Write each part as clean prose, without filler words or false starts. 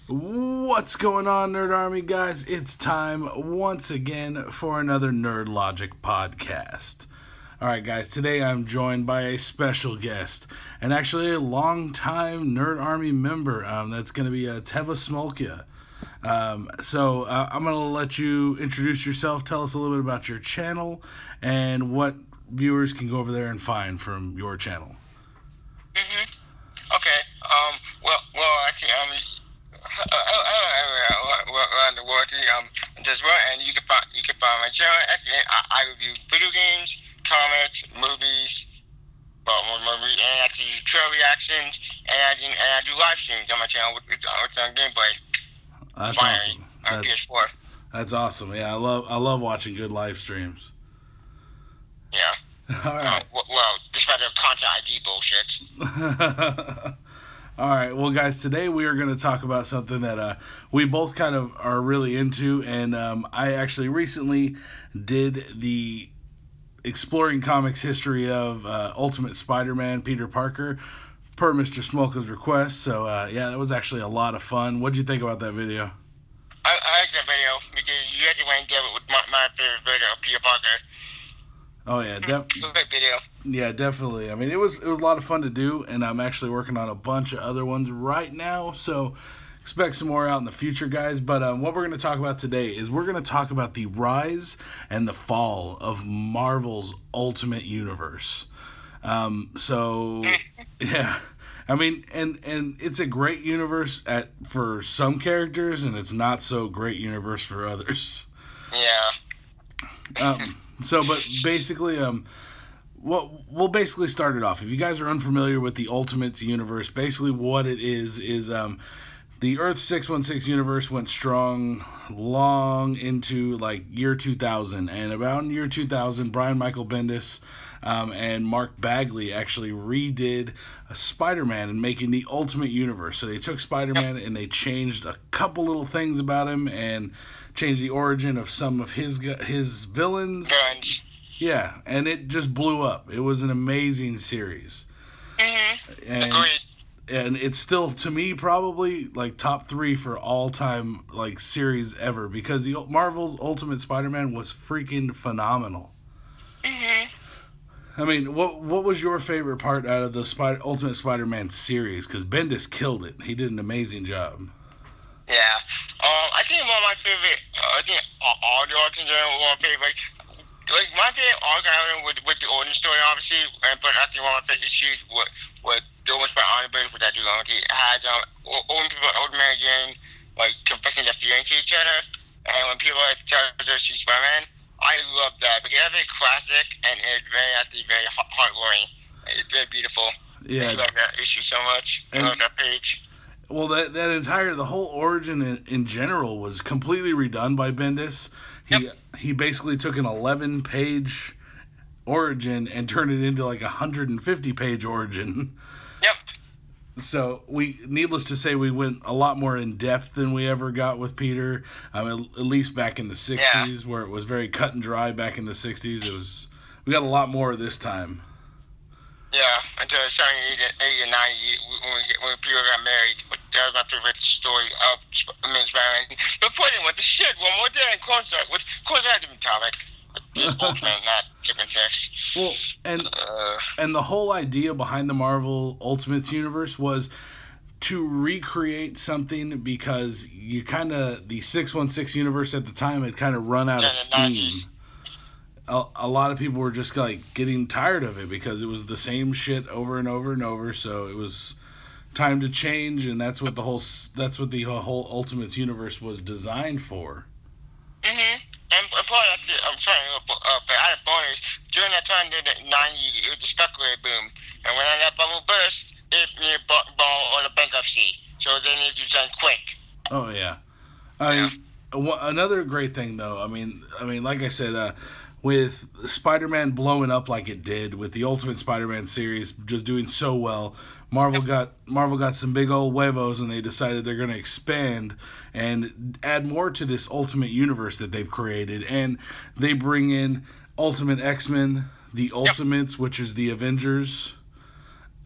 What's going on, Nerd Army guys? It's time once again for another Nerd Logic podcast. Alright, guys, today I'm joined by a special guest and actually a long-time Nerd Army member. That's going to be Teva Smolka. I'm going to let you introduce yourself, tell us a little bit about your channel, and what viewers can go over there and find from your channel. Okay. Actually, around the world, just well, and you can find my channel. Actually, I review video games, comics, movies, and actually trail reactions, and I do live streams on my channel with gameplay. That's awesome. On PS4. That's awesome. Yeah, I love watching good live streams. Yeah. All right. Despite the content ID bullshit. All right, well, guys, today we are going to talk about something that we both kind of are really into, and I actually recently did the Exploring Comics history of Ultimate Spider-Man, Peter Parker, per Mr. Smolka's request. So, that was actually a lot of fun. What did you think about that video? I like that video because you actually went and gave it with my favorite video, Peter Parker. Oh yeah, great video. Yeah, definitely. I mean, it was a lot of fun to do, and I'm actually working on a bunch of other ones right now. So expect some more out in the future, guys. But what we're going to talk about today is we're going to talk about the rise and the fall of Marvel's Ultimate Universe. Yeah. I mean, and it's a great universe for some characters, and it's not so great universe for others. Yeah. But basically, we'll basically start it off. If you guys are unfamiliar with the Ultimate Universe, basically what it is the Earth 616 universe went strong long into like year 2000, and about in year 2000, Brian Michael Bendis and Mark Bagley actually redid Spider-Man and making the Ultimate Universe. So they took Spider-Man and they changed a couple little things about him and changed the origin of some of his villains. Yeah, and it just blew up. It was an amazing series. Agreed. And it's still, to me, probably like top 3 for all time like series ever, because the Marvel's Ultimate Spider-Man was freaking phenomenal. I mean, what was your favorite part out of the Ultimate Spider-Man series? Because Bendis killed it. He did an amazing job. Yeah. I think one of my favorite, all the arcs in general were my favorite. Like, my favorite arc with the origin story, obviously, but I think one of my favorite issues with the Owen Spider-Man with that duality had old Mary Jane, like, confessing their feelings to each other, and when people like tell her she's Spider-Man, I love that because it's very classic and it's very heartwarming. It's very beautiful. Yeah. I love that issue so much. I love that page. Well, the whole origin in general was completely redone by Bendis. He basically took an 11-page origin and turned it into like a 150-page origin. Yep. So needless to say, we went a lot more in depth than we ever got with Peter. At least back in the 60s, where it was very cut and dry. Back in the 60s, we got a lot more this time. Yeah, until starting 80 and 90, when Peter got married. But that was my favorite story of Spider-Man. Before they went to shit one more day in Cornstark, which had to be topic. Ultimate, not different text. Well, and the whole idea behind the Marvel Ultimates universe was to recreate something, because the 616 universe at the time had kind of run out of steam. A lot of people were just like getting tired of it because it was the same shit over and over and over. So it was time to change, and that's what the whole Ultimates universe was designed for. And probably I'm sorry, but I had a bonus during that time during the 90s. It was the speculator boom, and when that bubble burst, it near ball or the bankruptcy. So they need to do something quick. Oh yeah, another great thing though. I mean, like I said, with Spider-Man blowing up like it did, with the Ultimate Spider-Man series just doing so well, Marvel got some big old huevos, and they decided they're going to expand and add more to this Ultimate Universe that they've created. And they bring in Ultimate X-Men, the Ultimates, which is the Avengers,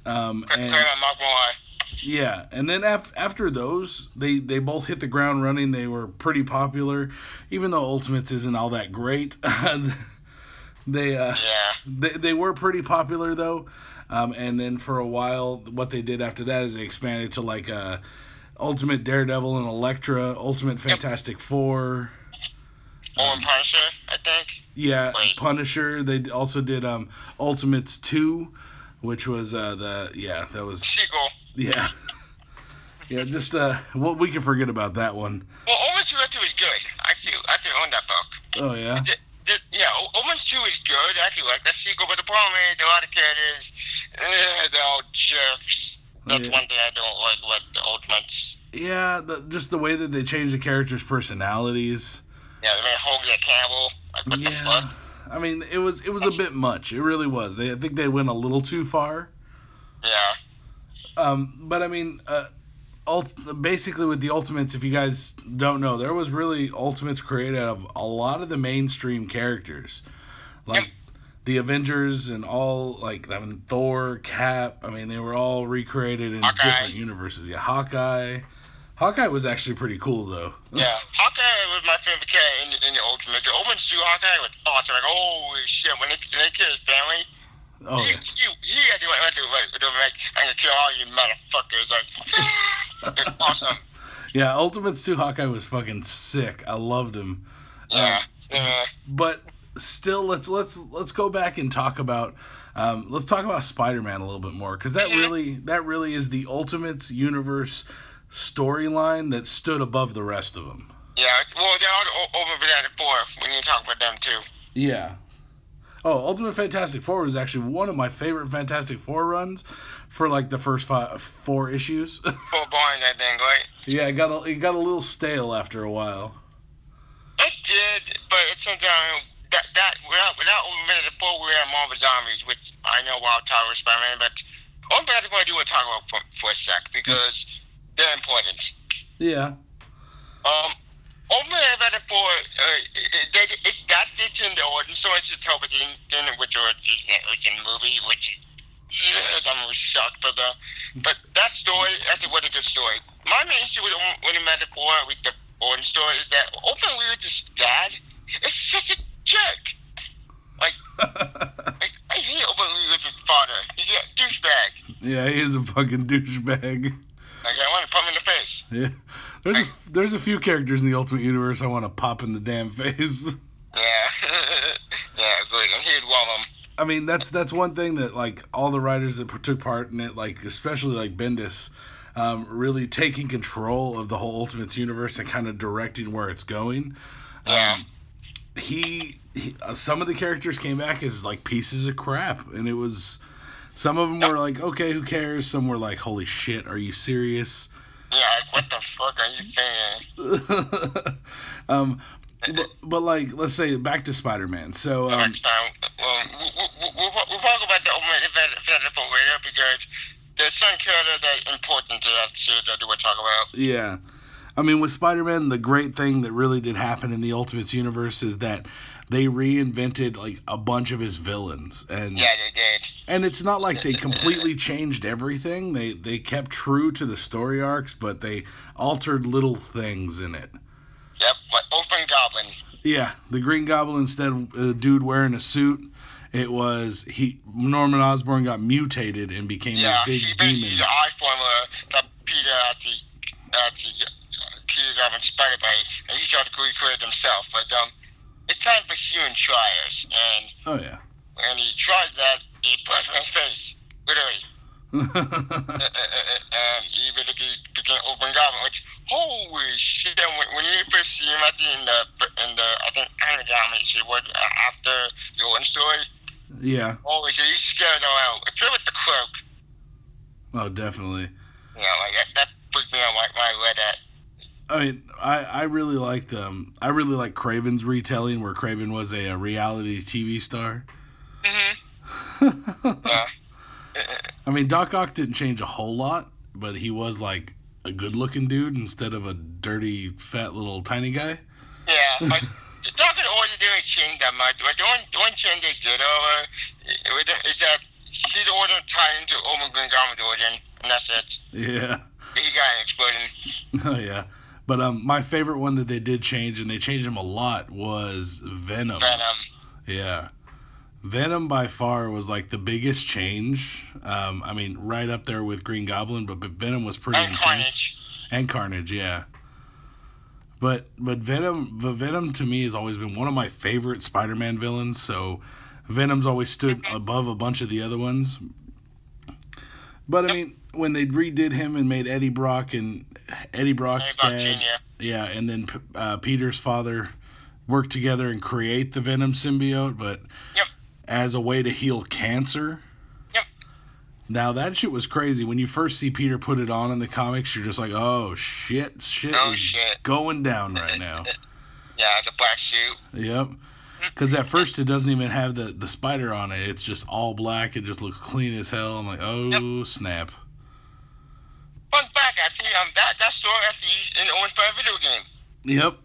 and Yeah, and then after those, they both hit the ground running. They were pretty popular, even though Ultimates isn't all that great. they Yeah. they were pretty popular though, and then for a while, what they did after that is they expanded to like Ultimate Daredevil and Elektra, Ultimate Fantastic Four. Owen Punisher, I think. Yeah, Wait. Punisher. They also did Ultimates 2, which was that was Sequel. yeah. Yeah, just what we can forget about that one. Well, Omens 2 is good. I actually own that book. Oh yeah. Yeah, Omens 2 is good. I actually like that sequel, but the problem is a lot of characters, they're all jerks. That's one thing I don't like with the Ultimates. Yeah, just the way that they changed the characters' personalities. Yeah, they made Hogan a cannibal. Like, what the fuck? I mean, it was a bit much. It really was. I think they went a little too far. Yeah. But I mean, basically with the Ultimates, if you guys don't know, there was really Ultimates created out of a lot of the mainstream characters, like the Avengers and all, like Thor, Cap. I mean, they were all recreated in different universes. Yeah, Hawkeye. Hawkeye was actually pretty cool though. Yeah, Hawkeye was my favorite character in the Ultimate. The Omens 2 Hawkeye was awesome. Like, holy shit, when they killed his family. Oh yeah. He had to like, I'm gonna kill all you motherfuckers. Like, it's awesome. Yeah, Ultimates 2 Hawkeye was fucking sick. I loved him. Yeah. But still, let's go back and talk about let's talk about Spider-Man a little bit more, because that really is the Ultimates universe storyline that stood above the rest of them. Yeah, well, they're all over Fantastic Four when you talk about them too. Yeah. Oh, Ultimate Fantastic Four was actually one of my favorite Fantastic Four runs for like the first 4 issues. Full boring, I think, right? Yeah, it got a little stale after a while. It did, but it's sometimes that without Fantastic Four, we have Marvel Zombies, which I know Wild Tower Spider-Man, but one thing I think I do want to talk about for a sec, because they're important. Yeah. Ultimate Fantastic Four, that fits in the origin story. It's just helping which in the movie, which I'm really shocked for the. But that story, I think, was a good story. My main issue with Ultimate Fantastic Four, with the origin story, is that Ultimate Weird's dad is such a jerk. Like I hate Ultimate Weird's father. He's a douchebag. Yeah, he is a fucking douchebag. Like, I want to put him in the face. Yeah. There's a few characters in the Ultimate Universe I want to pop in the damn face. Yeah. Yeah, good. And he'd love him. I mean, that's one thing that, like, all the writers that took part in it, like, especially, like, Bendis, really taking control of the whole Ultimates universe and kind of directing where it's going. Yeah. He some of the characters came back as, like, pieces of crap, and it was... Some of them were like, okay, who cares? Some were like, holy shit, are you serious? Yeah, like, what the fuck are you saying? But like, let's say back to Spider-Man. So, Next time, we'll talk about the Fantastic Four later, because there's some characters that are important to that series that we'll talk about. Yeah. I mean, with Spider-Man, the great thing that really did happen in the Ultimates universe is that they reinvented, like, a bunch of his villains. And yeah, they did. And it's not like they completely changed everything. They kept true to the story arcs, but they altered little things in it. Yep, like Open Goblin. Yeah, the Green Goblin, instead of a dude wearing a suit, it was Norman Osborn got mutated and became this big demon. Yeah, the eye formula that Peter Peter Goblin Spider-Bite, and he tried to recreate himself. But it's time for human trials, and oh yeah, and he tried that. He punched my face, literally. And he became Open Goblin, which, holy shit, when you first see him in the I think, Anime Domination, after the Owen story, yeah. Holy shit, he's scared all out. It's with the cloak. Oh, definitely. Yeah, like, that freaked me out when I read that. I mean, I really liked Kraven's retelling, where Kraven was a reality TV star. Yeah. I mean, Doc Ock didn't change a whole lot, but he was like a good-looking dude instead of a dirty, fat little tiny guy. Yeah, but Doc Ock always didn't change that much. But the one change they did over is that he's order tied into Omen Green Goblin's origin, and that's it. Yeah. He got exploding. Oh yeah. But my favorite one that they did change, and they changed him a lot, was Venom. Venom. Yeah. Venom by far was like the biggest change. I mean, right up there with Green Goblin, but Venom was pretty And intense. Carnage. And Carnage, yeah. But Venom to me has always been one of my favorite Spider-Man villains. So Venom's always stood above a bunch of the other ones. But I mean, when they redid him and made Eddie Brock's Eddie Brock dad, Jr. yeah, and then Peter's father worked together and create the Venom symbiote, but Yep. as a way to heal cancer. Yep. Now that shit was crazy. When you first see Peter put it on in the comics, you're just like, oh shit Oh, is shit. going down right now. Yeah, the black suit. Yep. Because at first it doesn't even have the spider on it. It's just all black. It just looks clean as hell. I'm like, oh snap. Fun fact, actually, that story actually used in the Owen Fire video game. Yep.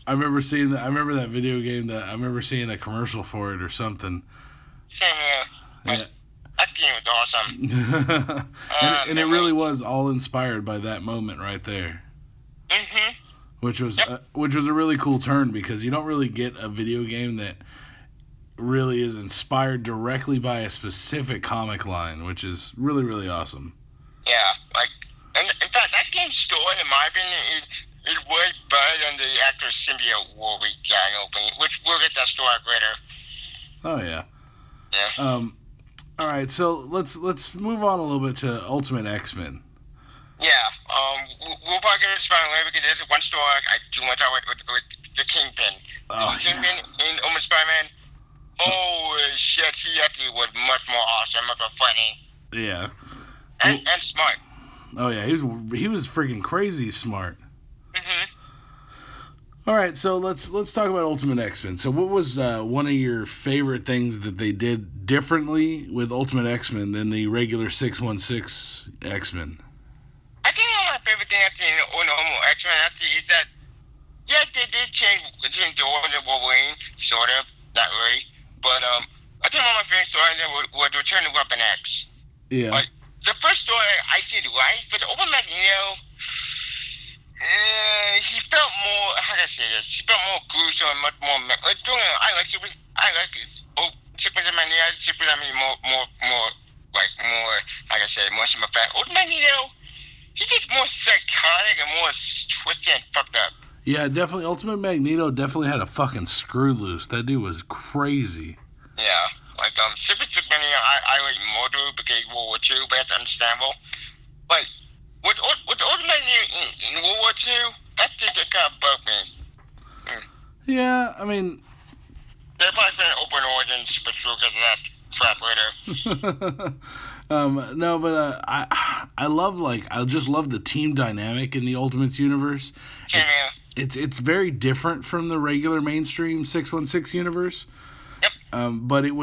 I remember seeing that. I remember that video game. That I remember seeing a commercial for it or something. Same here. Yeah. That game was awesome. and it really was all inspired by that moment right there. Mm-hmm. Which was a really cool turn, because you don't really get a video game that really is inspired directly by a specific comic line, which is really, really awesome. Yeah, like, and in fact, that game's story, in my opinion, is way better than the actual symbiote war we got in opening, which we'll get that story later. Oh yeah. Yeah. All right, so let's move on a little bit to Ultimate X-Men. Yeah. We'll probably get into Spider-Man later, because there's one story I do want to talk with the Kingpin. Oh, The Kingpin in Ultimate Spider-Man. Holy shit, he actually was much more awesome, much more funny, Yeah. and smart. Oh yeah, he was freaking crazy smart. Mm-hmm. All right, so let's talk about Ultimate X-Men. So what was one of your favorite things that they did differently with Ultimate X-Men than the regular 616 X-Men? I think one of my favorite things actually in the Ultimate X-Men actually is that, yeah, they did change the order of Wolverine, sort of, not really, but I think one of my favorite stories was Return of Weapon X. Yeah. Like, the first story I did right, but the Open Magneto, he felt more, how can I say this? He felt more gruesome, much more. I like Superman Magneto. Superman more, like more, how can I say, more sympathetic. Open Magneto, he's just more psychotic and more twisted and fucked up. Yeah, definitely. Ultimate Magneto definitely had a fucking screw loose. That dude was crazy. Yeah, like Superman, I like more to because World War II, but that's understandable. But with Ultimate in World War II, that's just that kind of bugged me. Yeah, I mean, They're probably saying open origins, but true because of that crap later. no, but I just love the team dynamic in the Ultimates universe. It's very different from the regular mainstream 616 universe. Yep. But it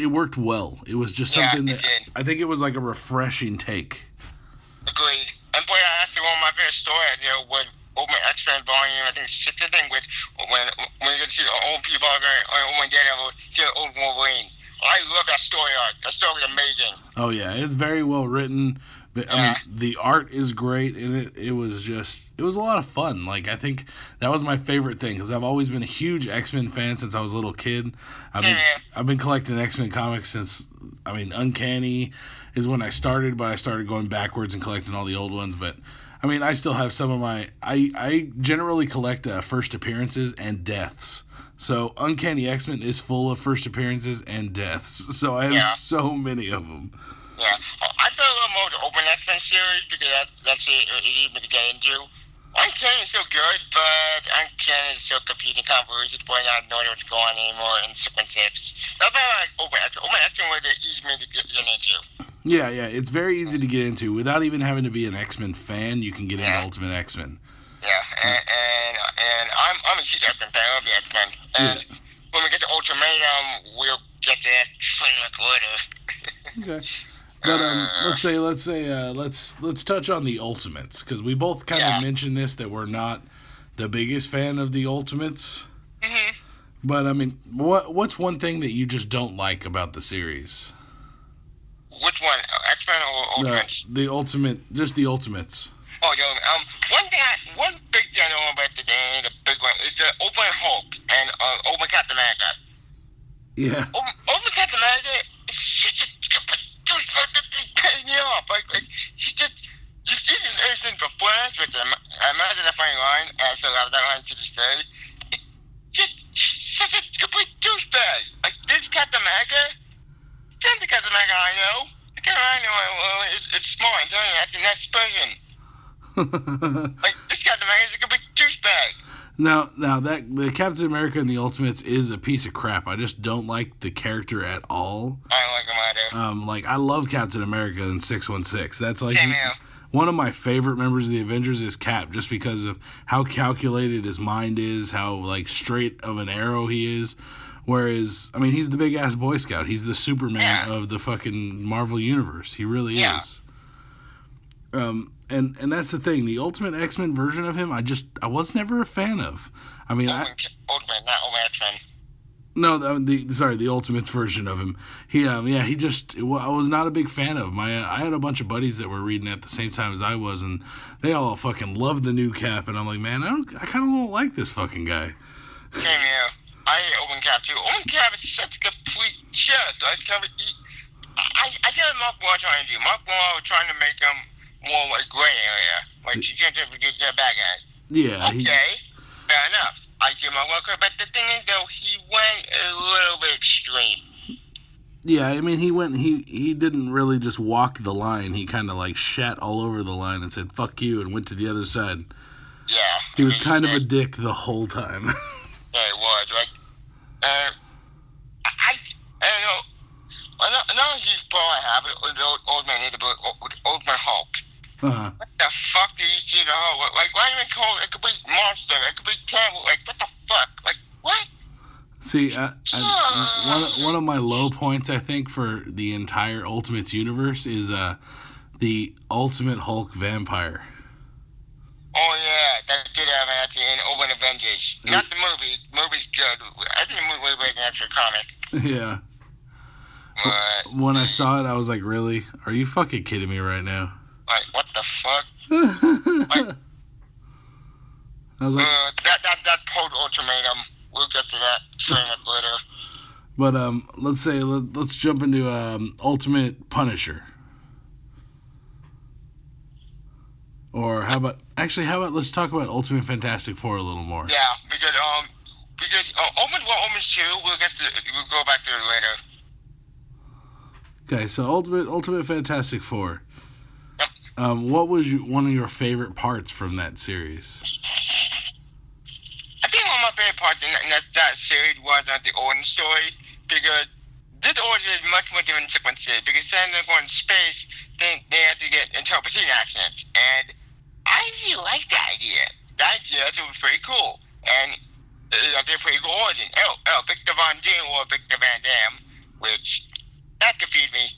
worked well. It was just something that did. I think it was like a refreshing take. Agreed. And boy, that's one of my favorite stories, with Ultimate X-Men Volume, I think 6, with when you get to see the old people, or when Daredevil, see the old Wolverine. I love that story arc. That story was amazing. Oh yeah, it's very well written. I mean, the art is great, and it was a lot of fun. Like, I think that was my favorite thing, because I've always been a huge X-Men fan since I was a little kid. I've been collecting X-Men comics since, Uncanny is when I started, but I started going backwards and collecting all the old ones. But I still have some of my. I generally collect first appearances and deaths. So Uncanny X-Men is full of first appearances and deaths. So I have so many of them. Yeah, I feel a little more with the Open X-Men series because that's easy to get into. Uncanny is so good, but Uncanny is so confusing, convoluted, to point out no idea what's going on anymore in Sequence 6. That's why I like Open X-Men. Open X-Men was easy to get into. Yeah, it's very easy to get into. Without even having to be an X-Men fan, you can get into Ultimate X-Men. Yeah, and I'm a huge X-Men fan. I love the X-Men. And when we get to Ultimatum, we'll get to that framework later. Okay. But let's touch on the Ultimates, because we both kind of mentioned this, that we're not the biggest fan of the Ultimates. Mm-hmm. But what's one thing that you just don't like about the series? Which one? X-Men or Ultimates? The Ultimate, just the Ultimates. Oh, yo, one big thing I know about the big one is the Open Hulk and Open Captain America. Yeah. Open Captain America is such a pissing me off. Like she just isn't anything for Flash, which I imagine a funny line. I still have that line to this day. Just such a complete douchebag. Like this Captain America, that's the Captain America I know. The Captain America I know is smart and that's the next person. Like this Captain America is a complete douchebag. Now that the Captain America and the Ultimates is a piece of crap. I just don't like the character at all. I don't like him either. Like I love Captain America in 616. That's like Yeah. one of my favorite members of the Avengers is Cap, just because of how calculated his mind is, how like straight of an arrow he is. Whereas, I mean, he's the big ass Boy Scout. He's the Superman of the fucking Marvel universe. He really is. And that's the thing. The Ultimate X-Men version of him, I was never a fan of. I mean, Ultimate, not Ultimate X-Men. No, the Ultimates version of him. I was not a big fan of him. I had a bunch of buddies that were reading at the same time as I was, and they all fucking loved the new Cap, and I'm like, man, I kind of don't like this fucking guy. Same here. I hate Open Cap too. Open Cap is such a complete shit. I get what Mark Wall trying to do. Mark Wall was trying to make him more like gray area, like you can't just reduce that bad guy. Yeah. Okay, fair enough. I give Mark Wall credit, but the thing is though, he went a little bit extreme. Yeah, I mean, he didn't really just walk the line. He kind of like shat all over the line and said "fuck you" and went to the other side. Yeah. He was kind of a dick the whole time. Yeah, it was. Like, I don't know. Another huge problem I have with the old man Hulk. Uh-huh. What the fuck do you see the Hulk? Like, why even call it a complete monster, a complete terrible? Like, what the fuck? Like, what? See, one of my low points, I think, for the entire Ultimates universe is the Ultimate Hulk vampire. Oh yeah, that did have at the end Open Avengers. Not the movie. The movie's good. I think the movie was like an extra comic. Yeah. But when I saw it, I was like, really? Are you fucking kidding me right now? like, what the fuck? Like, I was like, that post ultimatum. We'll get to that straight up later. But let's jump into Ultimate Punisher. Or how about let's talk about Ultimate Fantastic Four a little more. Yeah, because Omens 2, we'll go back to it later. Okay, so Ultimate Fantastic Four. Yep. What was one of your favorite parts from that series? I think one of my favorite parts in that series was the origin story, because this origin is much more different than Sequence City, because instead of going to space, they have to get into a machine accident, and I really like that idea. That idea was pretty cool, and I did a pretty cool origin. Victor Von Doom or Victor Van Dam, which that confused me.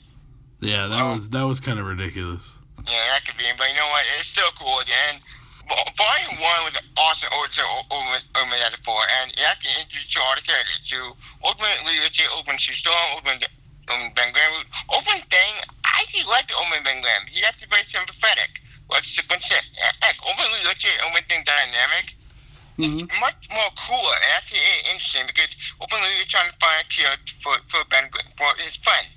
Yeah, that was kind of ridiculous. Yeah, that could be, but you know what? It's still cool. And Volume 1 was an awesome Ultimate Fantastic Four, and it actually introduced all the characters to Ultimate Leadership, Ultimate Sue Storm, Ultimate Ben Graham. Ultimate Thing, I actually like the Ultimate Ben Graham. He's actually very sympathetic. Like Sequence Six. Ultimate Leadership, Ultimate Thing dynamic. Mm-hmm. It's much more cooler and actually interesting because Ultimate Leadership trying to find a cure for Ben for his friend.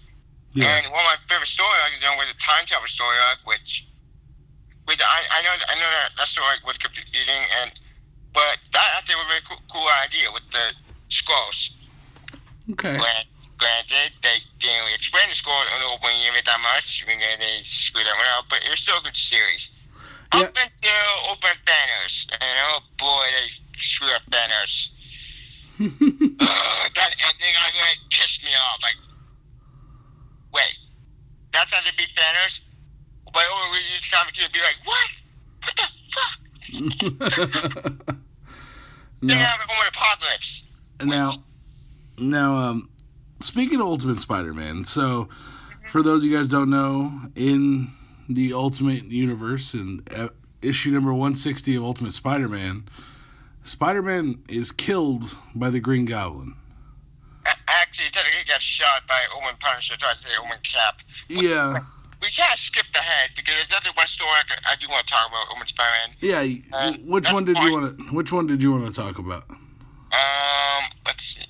Yeah. And one of my favorite story arcs was the Time Travel story arc, which I know that story was confusing, but that actually was a very cool idea with the scrolls. Okay. Granted, they didn't really explain the scrolls in the opening even that much, because they screwed them up, but it was still a good series. Yeah. Up until Open Thanos, and oh boy, they screwed up Thanos. That ending pissed me off. Like, wait, that's how they beat Thanos? But over each comic, you'd be like, what? What the fuck? They have an apocalypse. Now, speaking of Ultimate Spider-Man, so for those of you guys don't know, in the Ultimate Universe, in issue number 160 of Ultimate Spider-Man, Spider-Man is killed by the Green Goblin. Actually, he got shot by Owen Punisher, trying to say Owen Cap. Yeah. We can't skip ahead because there's another one story I do want to talk about, Owen Spider-Man. Yeah. Which one did you want to? Which one did you want to talk about? Let's see.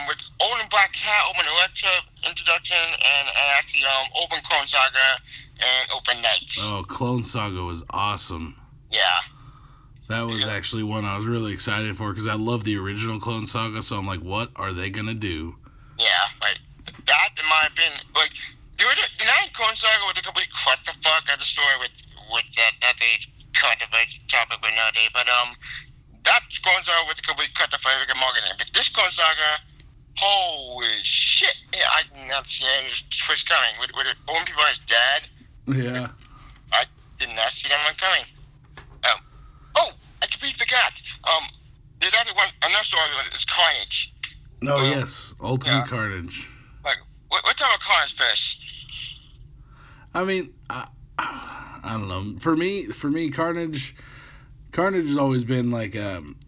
With Owen Black Cat, Owen Electra introduction, and actually Open Clone Saga and Open Night. Oh, Clone Saga was awesome. Yeah. That was actually one I was really excited for because I love the original Clone Saga. So I'm like, what are they gonna do? Yeah, like that in my opinion, like the Nine Clone Saga was a complete clusterfuck of the story with that they controversy topic with nowadays. But that Clone Saga was a complete clusterfuck of marketing. But this Clone Saga, holy shit! Yeah, I did not see any twist coming. With Owen people as dad. Yeah. I did not see that one coming. I completely forgot. There's another story is Carnage. Oh yes, Ultimate Carnage. Like, what's about Carnage first? I mean, I don't know. For me, Carnage has always been like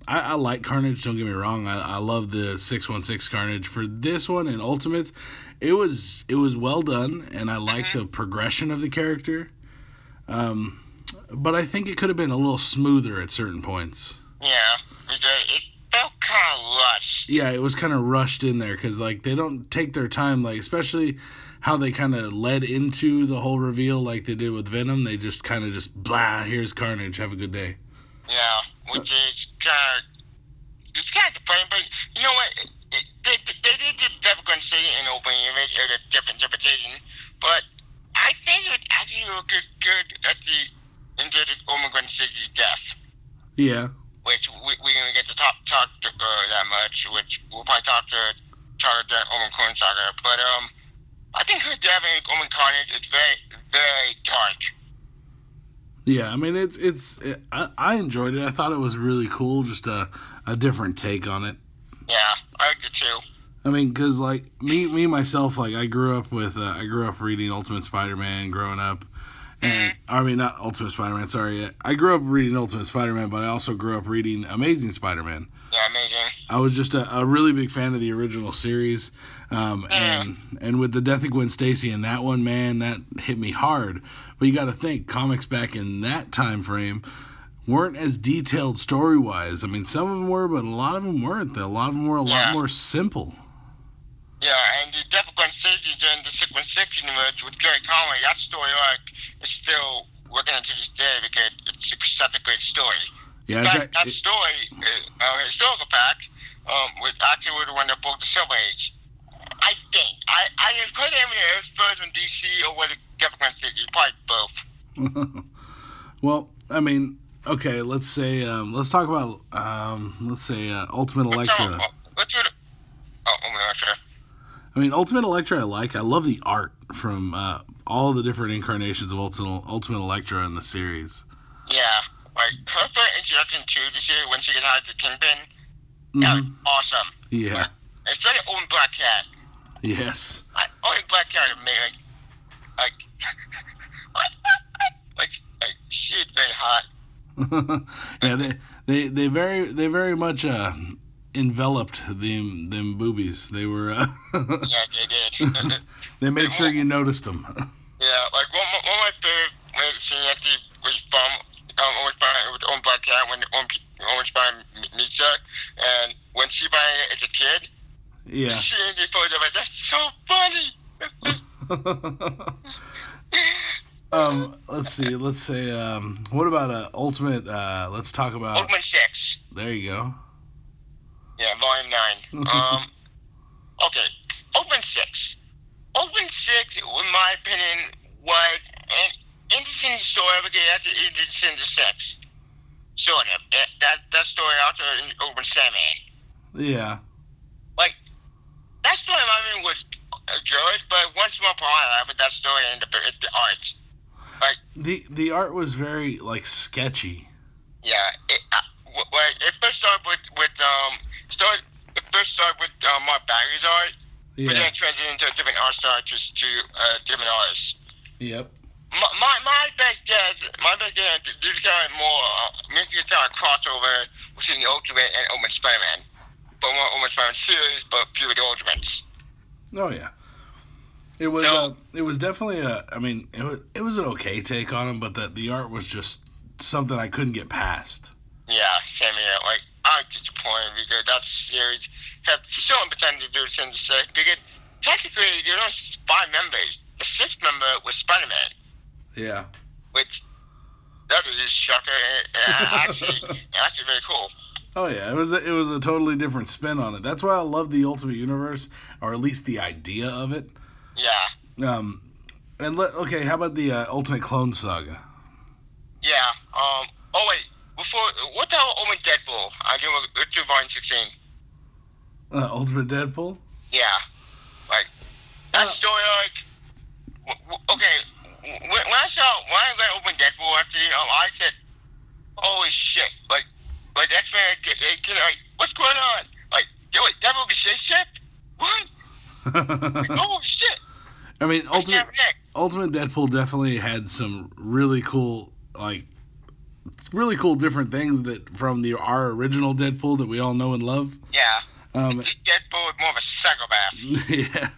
I like Carnage. Don't get me wrong. I love the 616 Carnage. For this one in Ultimate, it was well done, and I like the progression of the character. But I think it could have been a little smoother at certain points. Yeah, it felt kind of rushed. Yeah, it was kind of rushed in there because like they don't take their time, like especially how they kind of led into the whole reveal, like they did with Venom. They just kind of blah. Here's Carnage. Have a good day. Yeah, which is kind of surprising, but you know what? They did the Devil Gun City in open image at a different interpretation, but I think it actually look good at the Omen Gun City's death. Yeah. Which we didn't get to talk that much, which we'll probably talk to the Omen Clone Saga, but I think her death in Omen Carnage is very, very dark. Yeah, I mean I enjoyed it. I thought it was really cool, just a different take on it. Yeah, I liked it too. I mean, cause like me myself, like I grew up reading Ultimate Spider-Man growing up, and I mean not Ultimate Spider-Man. Sorry, I grew up reading Ultimate Spider-Man, but I also grew up reading Amazing Spider-Man. Yeah, amazing. I was just a really big fan of the original series, and with the death of Gwen Stacy in that one, man, that hit me hard. But you got to think, comics back in that time frame weren't as detailed story-wise. I mean, some of them were, but a lot of them weren't. A lot of them were a lot more simple. Yeah, and the Death of Gwen Stacy during the 616 universe with Gary Conway, that story arc is still working into this day because it's such a great story. Yeah, that story, historical fact, with the one that broke the Silver Age. I think I didn't put him in the first in DC or with the Death of Gwen Stacy. Probably both. Well, I mean, okay, let's say let's talk about Ultimate Electra. Let's do Ultimate Electra. I mean, Ultimate Electra, I love the art from all the different incarnations of Ultimate Electra in the series. Yeah, like her first introduction to the series when she got hired to Kingpin, that was awesome. Yeah. Especially Owen Black Cat. Yes. Owen Black Cat is amazing. Like she's very hot. Yeah, they very much enveloped them boobies. They were. Yeah, they did. They made sure you noticed them. Yeah, like one of my favorite scenes actually was from Owen Black Cat when Owen Spider meets her, and when she is a kid. Yeah. She and the photo of it. That's so funny. Let's say, what about Ultimate? Let's talk about Ultimate 6. There you go. Yeah, Volume 9. Okay, Ultimate 6. Ultimate 6, in my opinion, was an interesting story because it had to interesting to sex. Sort of. That story also in Ultimate Sandman. Yeah. Like, that story, I mean, was good, but once more problem with that story and the art. Like, the art was very sketchy. Yeah, it first started with Mark Bagley's art, but then it transitioned into a different art style to different artists. Yep. My best guess, this kind of more maybe kind of crossover between the Ultimate and Ultimate Spider-Man. but one Ultimate Spider-Man series, but few of the Ultimates. Oh yeah. It was definitely it was an okay take on him, but the art was just something I couldn't get past. Yeah, same here. Like, I'm disappointed because that series had so much potential to do things to say. Because technically, there are 5 members. The 6th member was Spider-Man, Yeah. which that was just shocker. Actually very cool. Oh yeah, it was a totally different spin on it. That's why I love the Ultimate Universe, or at least the idea of it. Yeah. Okay, how about the Ultimate Clone Saga? Yeah. Oh wait. Before, what the hell Ultimate Deadpool? I do let's do volume 16. Ultimate Deadpool? Yeah. Like that story okay. When I read Ultimate Deadpool actually, I said, holy shit! Like X-Men, like, what's going on? Like, wait, Devil be ship? What? Like, oh shit! I mean, Ultimate Deadpool definitely had some really cool different things that from our original Deadpool that we all know and love. Yeah. Deadpool is more of a psychopath. Yeah.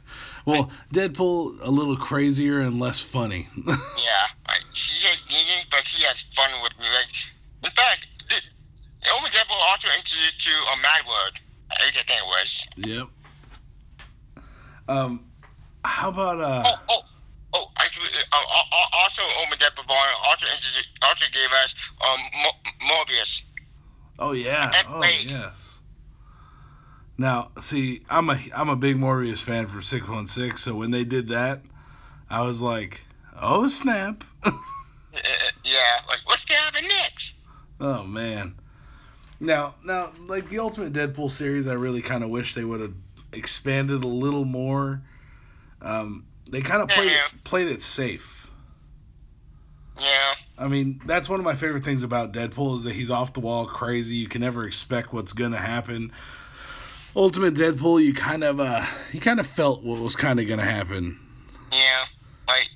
Well, Deadpool a little crazier and less funny. Yeah. Like, he hates meetings, but he has fun with me. Like, in fact, Ultimate Deadpool also introduced to a Mad Word. I think it was. Yep. How about also Ultimate Deadpool also gave us Morbius. Oh yeah. And oh Blade. Yes. Now, see, I'm a big Morbius fan from 616, so when they did that, I was like, oh snap. Yeah, like what's gonna happen next? Oh man. Now, like the Ultimate Deadpool series, I really kind of wish they would have expanded a little more. They kind of played it safe. Yeah. I mean, that's one of my favorite things about Deadpool is that he's off the wall crazy. You can never expect what's gonna happen. Ultimate Deadpool, you kind of felt what was kind of gonna happen. Yeah, like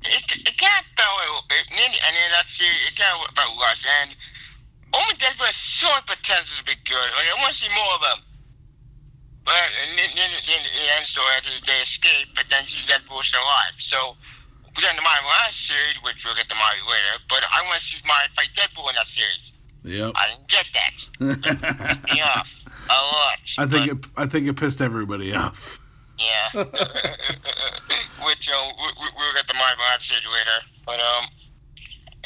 it kind of felt near the end of that series. It kind of felt rushed, and Ultimate Deadpool has so much potential to be good. Like I want to see more of them. But in the end story, after they escape, but then Deadpool's still alive. So we got the Mario last series, which we'll get to Mario later. But I want to see Mario fight Deadpool in that series. Yep. I didn't get that. It pissed me off a lot. I think it pissed everybody off. Yeah. Which we'll get the Mario last series later. But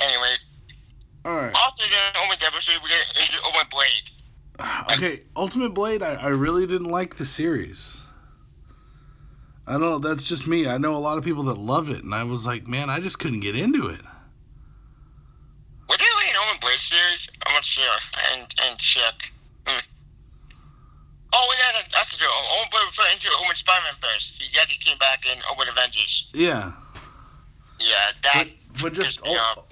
anyway. All right. Also, the Ultimate Deadpool series, we get into Ultimate Blade. Okay, Ultimate Blade, I really didn't like the series. I don't know, that's just me. I know a lot of people that love it, and I was like, man, I just couldn't get into it. Was there really an Ultimate Blade series? I'm not sure. And check. Oh, yeah, that's true. Ultimate Blade referred into Ultimate Spider-Man first. He actually came back in Ultimate Avengers. Yeah. Yeah, that... But just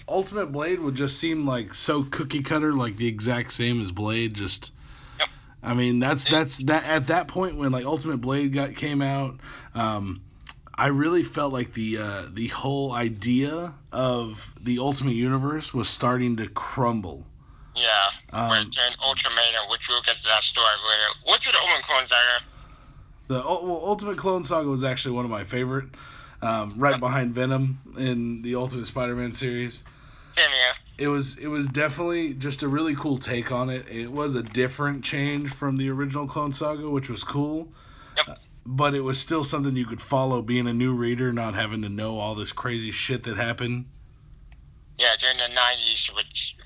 Ultimate Blade would just seem like so cookie cutter, like the exact same as Blade. Just, yep. I mean, that's that at that point when like Ultimate Blade came out, I really felt like the whole idea of the Ultimate Universe was starting to crumble. Yeah, went to an Ultimatum, which we'll get to that story later. What's the Ultimate Clone Saga? The Ultimate Clone Saga was actually one of my favorite. Right behind Venom in the Ultimate Spider-Man series. Yeah. It was definitely just a really cool take on it. It was a different change from the original Clone Saga, which was cool. Yep. But it was still something you could follow, being a new reader, not having to know all this crazy shit that happened. Yeah, during the 90s, which...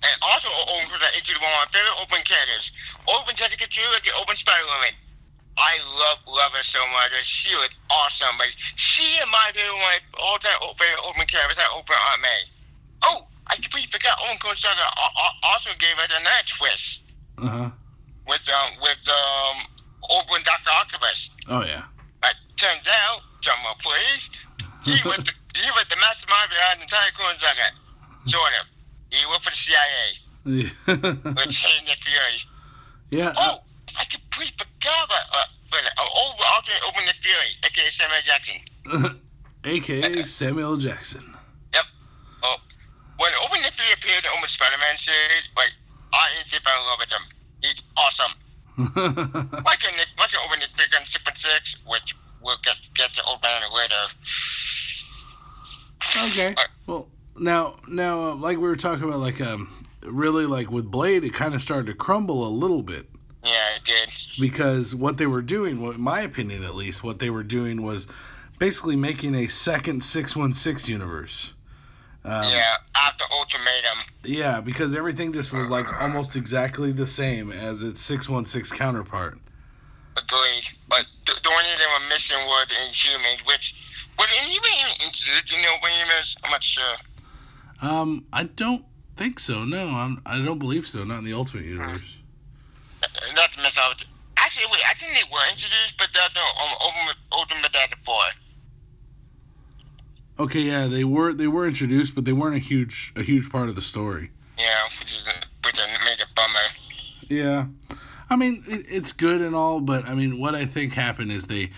And also, into one of my favorite open characters. Open Jessica 2, like the Open Spider-Woman. I love her so much. She was awesome. Like, she and my favorite one, all-time favorite open characters, that open Aunt May. Oh, I completely forgot. Owen Coach Saga also gave us another twist. With open Dr. Octopus. Oh yeah. But turns out, drummer please, he was the mastermind behind the entire Clone Saga. Sort of. He worked for the CIA. With Nick Fury. Yeah. Oh. I completely forgot about Open Nick Fury, a.k.a. Samuel Jackson. A.k.a. Samuel Jackson. Yep. Oh, when Open Nick Fury appeared in the Ultimate Spider-Man series, like, I instantly fell in love with him. He's awesome. Once you open the big gun 616, which we'll get to open later. Okay. Well, now, like we were talking about, like really, like with Blade, it kind of started to crumble a little bit. Yeah, it did. Because what they were doing, in my opinion at least, what they were doing was basically making a second 616 universe. After Ultimatum. Yeah, because everything just was like almost exactly the same as its 616 counterpart. Agreed. But the only thing they were missing were the Inhumans, which was Inhumans introduced in the open universe? I'm not sure. I don't think so. No, I don't believe so. Not in the Ultimate Universe. Not to miss out. Actually, wait. I think they were introduced, but that's the Ultimate Data 4. Okay, yeah, they were introduced, but they weren't a huge part of the story. Yeah, which made a bummer. Yeah, I mean it's good and all, but I mean what I think happened is they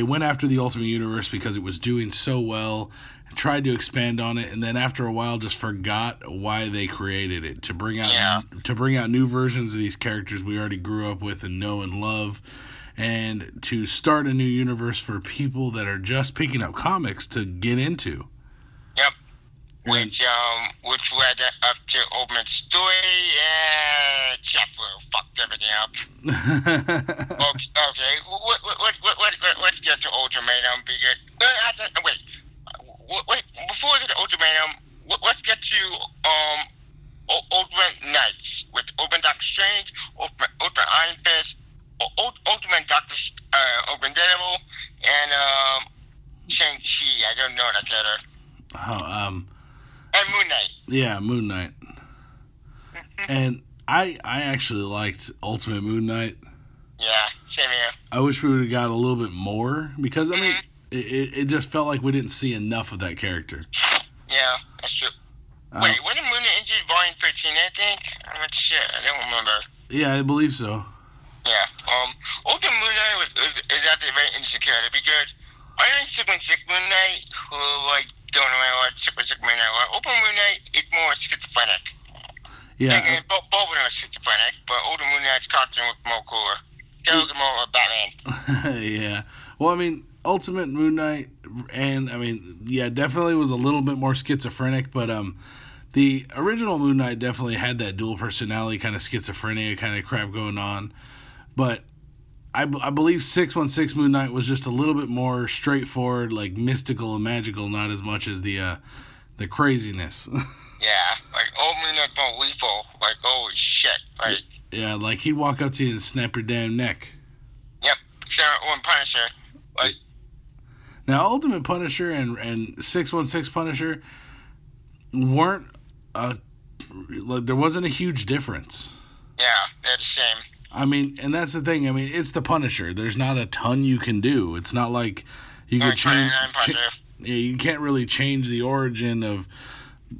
went after the Ultimate Universe because it was doing so well, tried to expand on it, and then after a while just forgot why they created it to bring out new versions of these characters we already grew up with and know and love. And to start a new universe for people that are just picking up comics to get into. Yep. Which led up to Ultimate Story, and Jeffro fucked everything up. Okay. Let's get to Ultimatum because wait. Before we get to Ultimatum, let's get to Ultimate Knights with Ultimate Doctor Strange, Ultimate Iron Fist, Ultimate Doctor Open Devil, and Shang-Chi. I don't know that better. And Moon Knight. Yeah, Moon Knight. And I actually liked Ultimate Moon Knight. Yeah, same here. I wish we would have got a little bit more because I mean it just felt like we didn't see enough of that character. Yeah, that's true. Wait, when did Moon Knight injured Volume 13? I think. I'm not sure. I don't remember. Yeah, I believe so. Yeah. Ultimate Moon Knight is actually a very interesting character because I think 616 Moon Knight, who don't know what 616 Moon Knight was. Ultimate Moon Knight is more schizophrenic. Yeah. And both of them are schizophrenic, but Ultimate Moon Knight's costume was more cooler. That was more of Batman. Yeah. Well, I mean, Ultimate Moon Knight, and I mean, yeah, definitely was a little bit more schizophrenic, but the original Moon Knight definitely had that dual personality kind of schizophrenia kind of crap going on. But I believe 616 Moon Knight was just a little bit more straightforward, like mystical and magical, not as much as the craziness. Yeah, like old Moon Knight's more lethal. Like, holy shit, right? Yeah, like he'd walk up to you and snap your damn neck. Yep, or Punisher. Like, now, Ultimate Punisher and 616 Punisher weren't like there wasn't a huge difference. Yeah, they're the same. I mean, and that's the thing. I mean, it's the Punisher. There's not a ton you can do. It's not like you could change. Yeah, you can't really change the origin of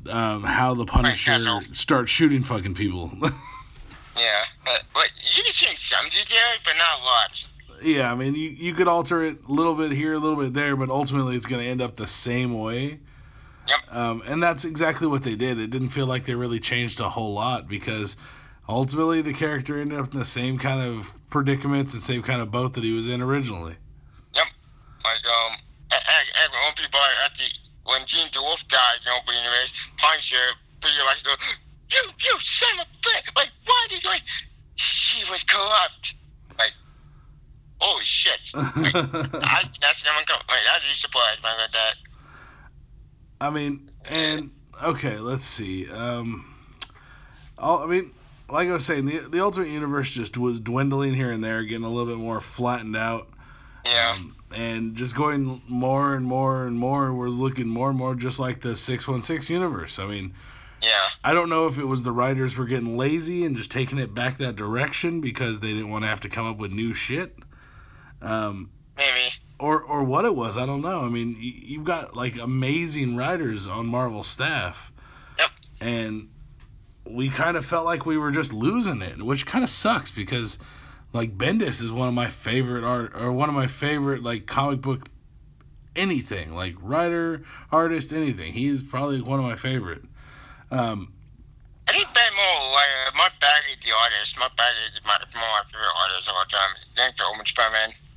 how the Punisher starts shooting fucking people. Yeah, but you can change some details, but not lots. Yeah, I mean, you could alter it a little bit here, a little bit there, but ultimately it's going to end up the same way. Yep. And that's exactly what they did. It didn't feel like they really changed a whole lot because ultimately the character ended up in the same kind of predicaments and same kind of boat that he was in originally. Yep. Like, when people are when Jean DeWolf dies in Open Universe, Punisher pretty much goes, you son of a bitch! Like, why did you? She was corrupt. Like, holy shit! Like, that's never come. Like, I was really surprised when I read that. I mean, and okay, let's see. I mean, like I was saying, the Ultimate Universe just was dwindling here and there, getting a little bit more flattened out. Yeah. And just going more and more and more, we're looking more and more just like the 616 universe. I mean, yeah. I don't know if it was the writers were getting lazy and just taking it back that direction because they didn't want to have to come up with new shit. Maybe. Or what it was, I don't know. I mean, you've got like amazing writers on Marvel staff. Yep. And we kind of felt like we were just losing it, which kind of sucks because like Bendis is one of my favorite like comic book anything, like writer, artist, anything. He's probably one of my favorite. I think Ben more like Mark Bagley, the artist. Mark Bagley is more my favorite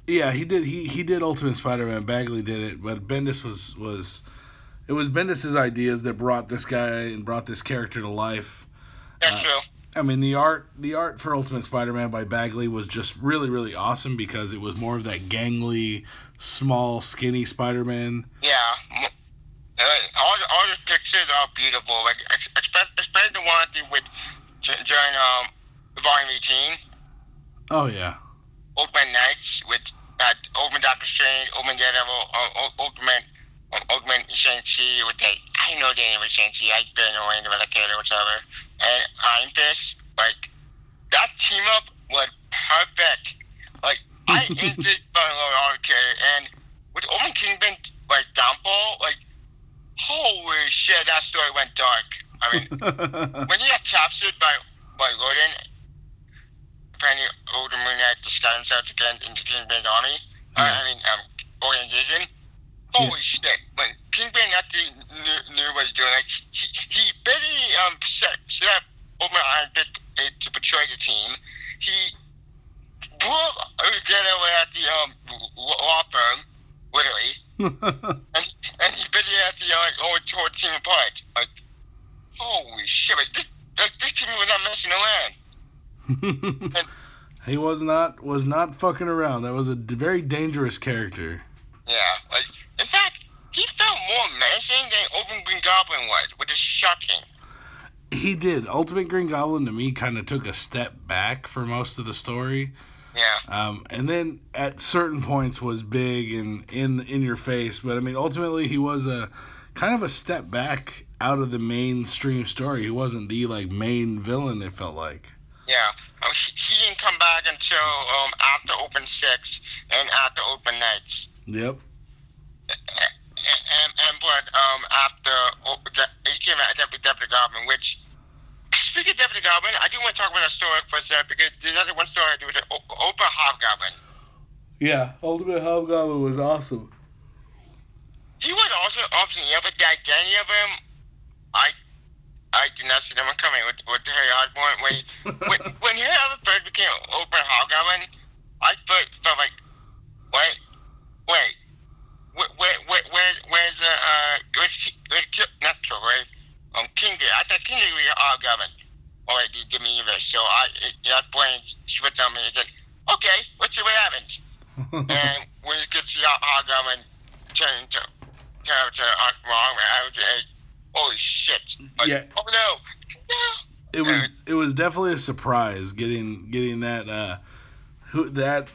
Yeah, he did. He did Ultimate Spider-Man. Bagley did it, but Bendis was it was Bendis's ideas that brought this guy and brought this character to life. That's true. I mean, the art for Ultimate Spider-Man by Bagley was just really, really awesome because it was more of that gangly, small, skinny Spider-Man. Yeah. All the pictures are beautiful. Like especially the one I did with during Volume 18. Oh yeah. Ultimate Knights with Ultimate Doctor Strange, Ultimate Daredevil, Ultimate Shang-Chi with I know the name of Shang-Chi. I don't know anything about that character whatsoever. And Iron Fist, like that team up was perfect. Like I instantly fell in love with all the characters, and with Ultimate Kingpin like downfall, like holy shit, that story went dark. I mean, when he got captured by Gordon, apparently older Moon Knight disguised himself again into Kingpin's army. Organization. Holy shit! When Kingpin actually knew what he was doing, like he barely set up Ultimate Iron Fist to betray the team. He blew up over at the law firm, literally, and he basically had to only tore the team apart. Like, holy shit! This team was not messing around. And, he was not fucking around. That was a very dangerous character. Yeah, like in fact, he felt more menacing than Ultimate Green Goblin was, which is shocking. He did. Ultimate Green Goblin to me kind of took a step back for most of the story. Yeah. And then at certain points was big and in your face, but I mean ultimately he was a kind of a step back out of the mainstream story. He wasn't the main villain, it felt like. Yeah. He didn't come back until after Open 6 and after Open Nights. Yep. But after he came out with Deputy Goblin, which, speaking of Deputy Goblin, I do want to talk about that story for a second because there's only one story I do with the Open Hobgoblin. Yeah, Ultimate Hobgoblin was awesome. He was also awesome, yeah, but the identity of him, I did not see them coming with Harry Osborn. When Harry Osborn first became Open Hobgoblin, I felt like, where's not Kilgrave, Kingsley. I thought Kingsley was Hobgoblin. All right, give me this. So that brain switched on me and said, okay, let's see what happens. And when you get to Hobgoblin turn to wrong, I was like, holy shit. Like, yeah. Oh no. It was definitely a surprise getting that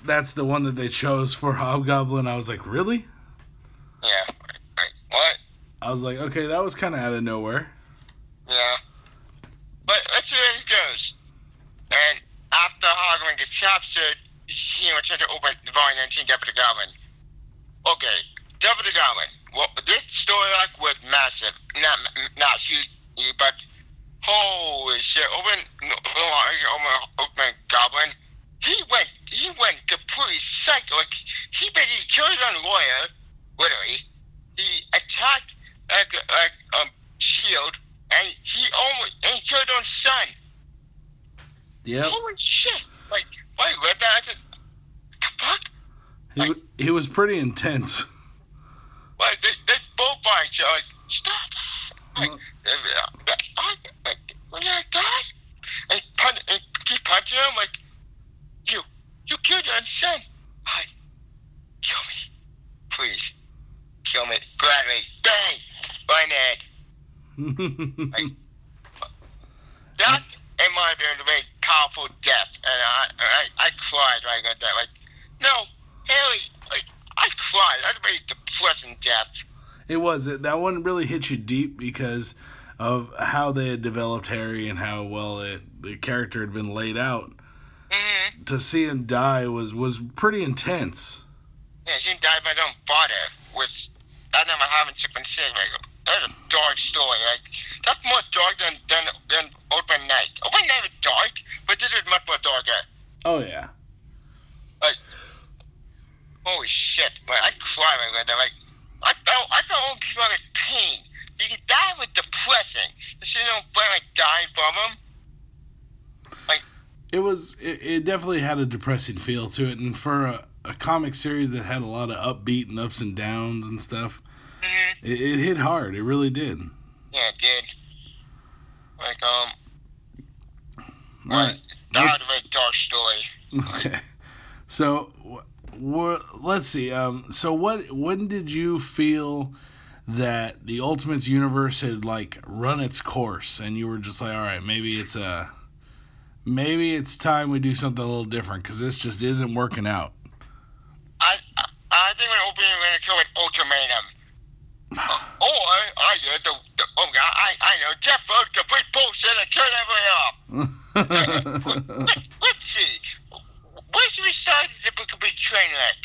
that's the one that they chose for Hobgoblin. I was like, really? Yeah. What? I was like, okay, that was kind of out of nowhere. Yeah. But let's see where it goes. And after Hobgoblin gets captured, he returns to open the Volume 19 Deputy Goblin. Okay, Deputy Goblin. Well, this story arc was massive. Not huge, but holy shit! Open Goblin. He went completely psycho. Like he basically killed his own lawyer, literally. He attacked Shield, and he killed his own son. Yep. Holy shit! Like, I read that. I said, fuck. He was pretty intense. Like, they both fight each other. Like, stop. Like, when you're a guy, and keep punching him, like, you killed your own son. Kill me. Please. Kill me. Gladly. Bang. Bye, Ned. Like, that, in my opinion, is a very powerful death. And I cried when I got that. Like, no, Harry, like, I cried. That's a very depressing death. It was. That one really hit you deep because of how they had developed Harry and how well the character had been laid out. Mm-hmm. To see him die was pretty intense. Yeah, he died by his own father, which I never haven't considered. Like, that's a dark story. Like, that's more dark than Open Night. Open Night was dark, but this is much more darker. Oh, yeah. Like, holy shit. Like, I cried when I read that. Like, I felt like pain. Because that was depressing. To see them like dying from him. Like, it definitely had a depressing feel to it, and for a comic series that had a lot of upbeat and ups and downs and stuff, Mm-hmm. it hit hard. It really did. Yeah, it did. Like, All right, that was a very dark story. okay. So, let's see. So when did you feel that the Ultimates universe had like run its course, and you were just like, all right, maybe it's time we do something a little different because this just isn't working out. I think we're opening we're gonna kill an ultimatum. I know Jeff Rhodes complete bullshit and turn everything off. Let's see. Where should we start the complete train wreck?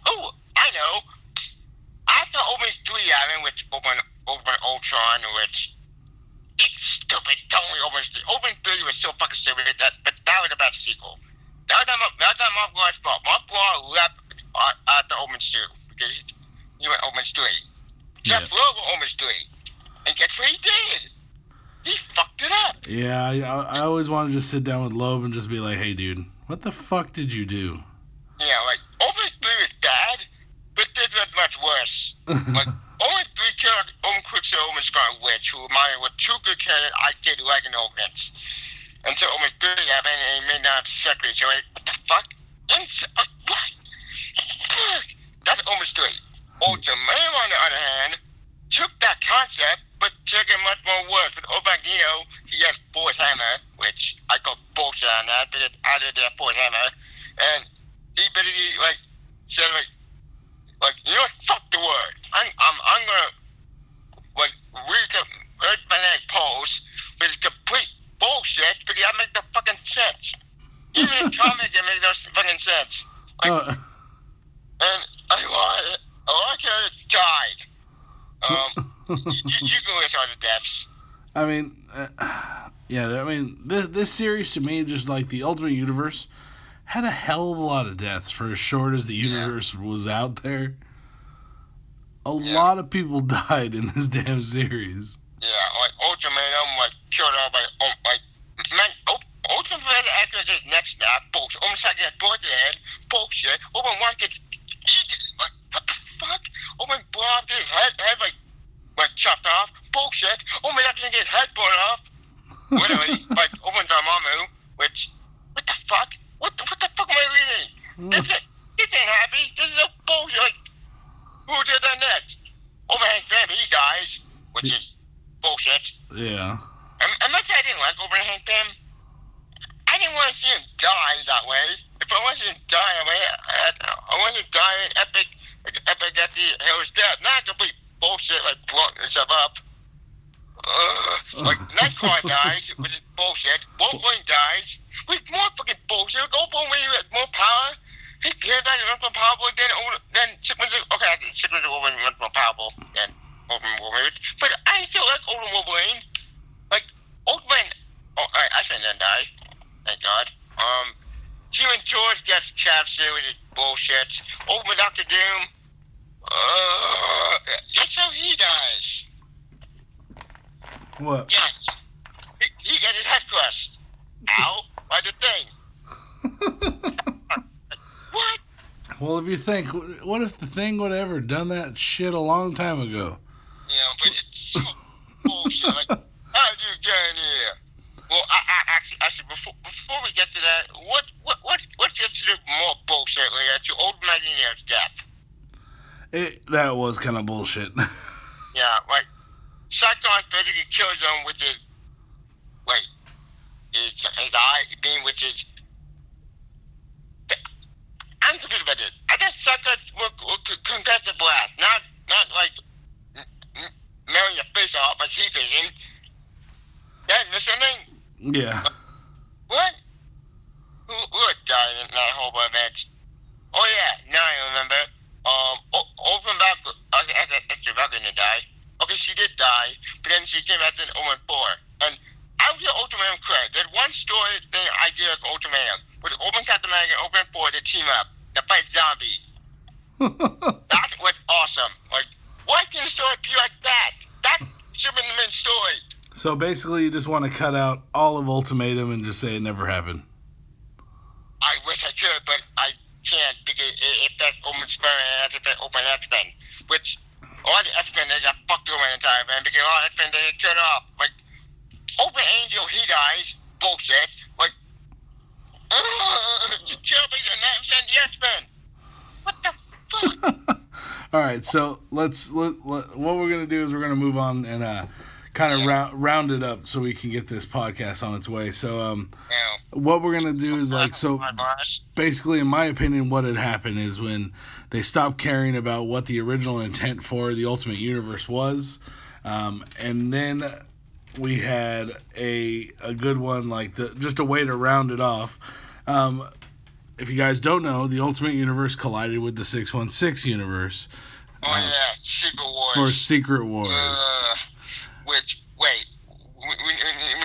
Oh, I know. After Omens 3 having which open Ultron, which it's stupid. Totally Omens 3. Omens 3 was so fucking stupid but that was a bad sequel. That was not Mark Wahl's fault. Mark Wahl left after Omens 2 because he went Omens 3. Jeff Loeb went Omens 3. And guess what he did? He fucked it up. Yeah, I always want to just sit down with Loeb and just be like, hey, dude, what the fuck did you do? Yeah, like, Omens 3 is bad, but this was much worse. Like, Omens 3 killed Quicksilver, Omens Scarlet Witch, who reminded me of two good characters I did like in Omens. Until Omens 3 happened, and he made that secretary. So, like, what the fuck? What? That's Omens 3. Ultimatum, on the other hand, took that concept, but took it much more worse. With Obagino, he has Force Hammer, which I call bullshit on that, but I did that Force Hammer. And he basically, like, said, like, you know what, fuck the word. I'm gonna, like, read the Earth Magnetic Pulse, which is complete bullshit, because that makes no fucking sense. Even in comics, it makes no fucking sense. Like, and a lot of characters died. You can list all the deaths. I mean, yeah, I mean, this series to me, just like the Ultimate Universe, had a hell of a lot of deaths for as short as the universe was out there. A lot of people died in this damn series. Yeah, like Ultimatum, like killed out by Ultimate after his next snap, bullshit. Almost like he had blood to the head, bullshit. Open one gets eaten, like what the fuck? Open blood his head like chopped off, bullshit. Open after he get his head blown off. Literally, like Open Dormammu, which what the fuck? What the fuck am I reading? This ain't happy. This is a bullshit. Like, who did that next? Over Hank Pym, he dies, which is bullshit. Yeah. And much I didn't like Over Hank Pym. I didn't want to see him die that way. If I wanted him to die that way, I wanted him to die in epic at the hero's death. Not complete bullshit like blowing himself up. Like Nightcrawler dies, which is bullshit. Wolverine dies, with more fucking bullshit. Wolverine has more power. He hears that he's much more powerful than Sickman's. Okay, Sickman's Wolverine is much more powerful than Wolverine. But I still like Olden Wolverine. Like, Wolverine. Oh, I shouldn't then die. Thank God. Human George gets captured with his bullshit. Over Dr. Doom. That's how he dies. What? Yes. He got his head crushed. Ow. By the thing. What? Well, if you think, what if the Thing would have ever done that shit a long time ago? Yeah, but it's so bullshit. Like, how did you get in here? Well, actually, before we get to that, what gets to the more bullshit like to Old Magneto's death? That was kind of bullshit. Yeah, like, Cyclops basically kills him with his eye beam, which is. I'm confused about this. I guess Cyclops will concuss the blast, not like melting your face off like heat vision. That is something. Yeah. What? Who would die in that whole event? Oh yeah, now I remember. Open back. Actually, not gonna die. Okay, she did die, but then she came back in Omen 4. And I was the Ultimatum correct. There's one story thing I did with Ultimatum. With Open Captain America and Open 4, they team up to fight zombies. That was awesome. Like, why can the story be like that? That should have been the main story. So basically, you just want to cut out all of Ultimatum and just say it never happened. should, but I can't because it affects Ultimate Spider-Man and it affects Open X-Men, which all the X-Men, they got fucked over the entire man because all X-Men, they turn off. Like, Open Angel, he dies. Bullshit. Like, Kirby's a 9% the X-Men. What the fuck? All right, so what we're gonna do is we're gonna move on and kind of round it up so we can get this podcast on its way. So what we're gonna do is basically, in my opinion, what had happened is when they stopped caring about what the original intent for the Ultimate Universe was, and then we had a good one, like just a way to round it off. If you guys don't know, the Ultimate Universe collided with the 616 universe. Secret Wars. For Secret Wars. We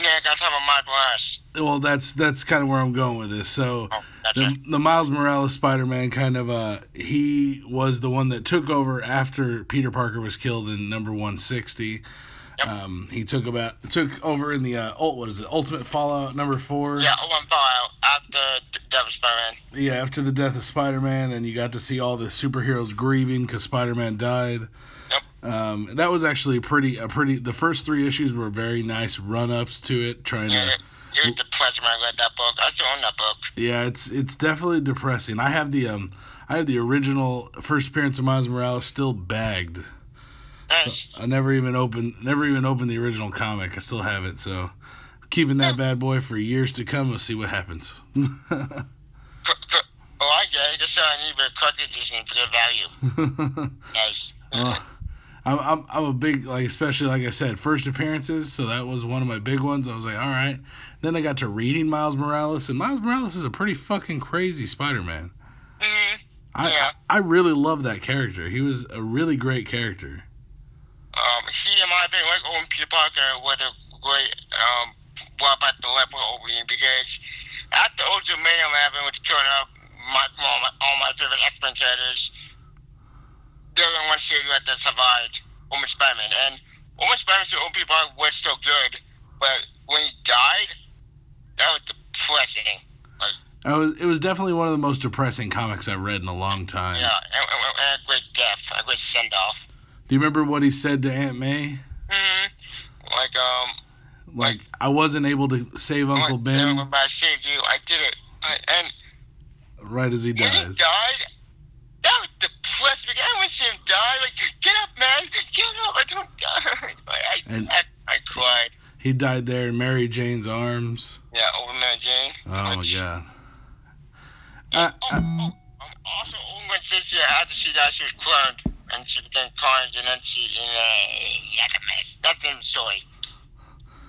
never got to talk about Miles Morales. Well, that's kind of where I'm going with this. So, the Miles Morales Spider-Man kind of, he was the one that took over after Peter Parker was killed in number 160. Yep. He took over in the Ultimate Fallout number 4. Yeah, Ultimate Fallout after the death of Spider-Man. Yeah, after the death of Spider-Man, and you got to see all the superheroes grieving because Spider-Man died. Yep. That was actually the first 3 issues were very nice run-ups to it. It was depressing when I read that book. I still own that book. Yeah, it's definitely depressing. I have the original first appearance of Miles Morales still bagged. Nice. So I never even opened the original comic. I still have it, so keeping that bad boy for years to come. We'll see what happens. I get it. Just so I need a collector's edition for their value. Nice. Well, I'm a big, especially like I said, first appearances. So that was one of my big ones. I was like, all right. Then I got to reading Miles Morales, and Miles Morales is a pretty fucking crazy Spider-Man. Mm-hmm. I really love that character. He was a really great character. He, in my opinion, like old Peter Parker, was a great brought back the level opening because after Ultimate Mayhem happened, which turned out all my favorite X-Men characters, there was one series that survived, Ultimate Spider-Man. And Ultimate Spider-Man to old Peter Parker was still good, but when he died, that was depressing. It was definitely one of the most depressing comics I've read in a long time. Yeah, and a great death, a great send-off. Do you remember what he said to Aunt May? Mm-hmm. Like, I wasn't able to save Uncle Ben. I saved you. I did it. Right as he dies. When he died, that was depressing. I want to see him die. Like, get up, man. Get up. I don't die. I cried. He died there in Mary Jane's arms. Yeah, over Mary Jane. Oh, my God. Also, when Cynthia, after she died, she was cloned. And she became Carnage, and then she like a mess. That's in the story.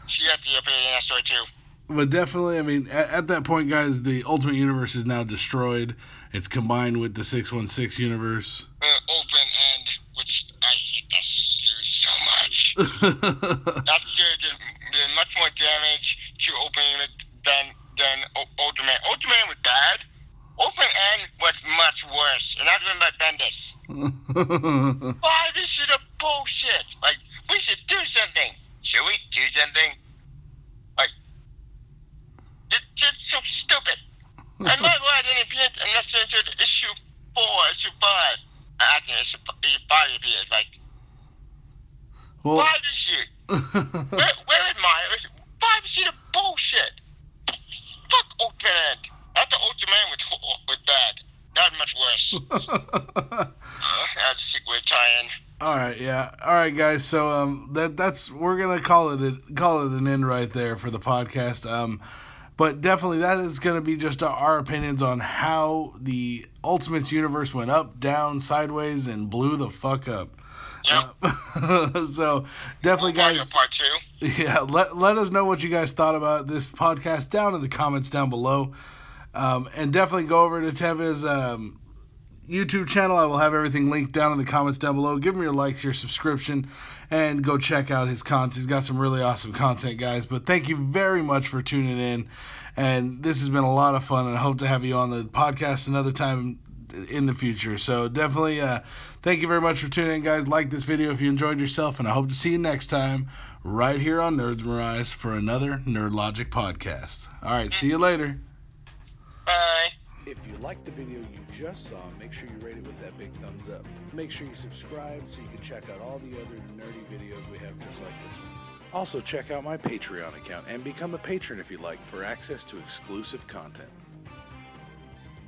She has to appear in that story too. But definitely, I mean, at that point, guys, the Ultimate Universe is now destroyed. It's combined with the 616 universe. Open End, which I hate that series so much. That series did much more damage to Open End than Ultimate. Ultimate was bad. Open End was much worse, and that's been by Bendis. Why this is a bullshit? Like, we should do something. Should we do something? Like, it's so stupid. I'm not glad any appears unless they entered issue 4, issue 5. Actually, issue 5 appears. Like, why this shit? Where is my? Why is it a bullshit? Fuck Open End. After Ultraman was bad. That was much worse. That's a sequel tie-in. All right, yeah. All right, guys. So that's we're gonna call it an end right there for the podcast. But definitely that is gonna be just our opinions on how the Ultimates universe went up, down, sideways, and blew the fuck up. Yep. So definitely, guys. Part 2. Yeah. Let us know what you guys thought about this podcast down in the comments down below. And definitely go over to Teva's YouTube channel. I will have everything linked down in the comments down below. Give him your likes, your subscription, and go check out his content. He's got some really awesome content, guys. But thank you very much for tuning in. And this has been a lot of fun, and I hope to have you on the podcast another time in the future. So definitely thank you very much for tuning in, guys. Like this video if you enjoyed yourself, and I hope to see you next time right here on Nerds Mirais for another Nerd Logic podcast. All right, see you later. Bye. If you liked the video you just saw, make sure you rate it with that big thumbs up. Make sure you subscribe so you can check out all the other nerdy videos we have just like this one. Also check out my Patreon account and become a patron if you like for access to exclusive content.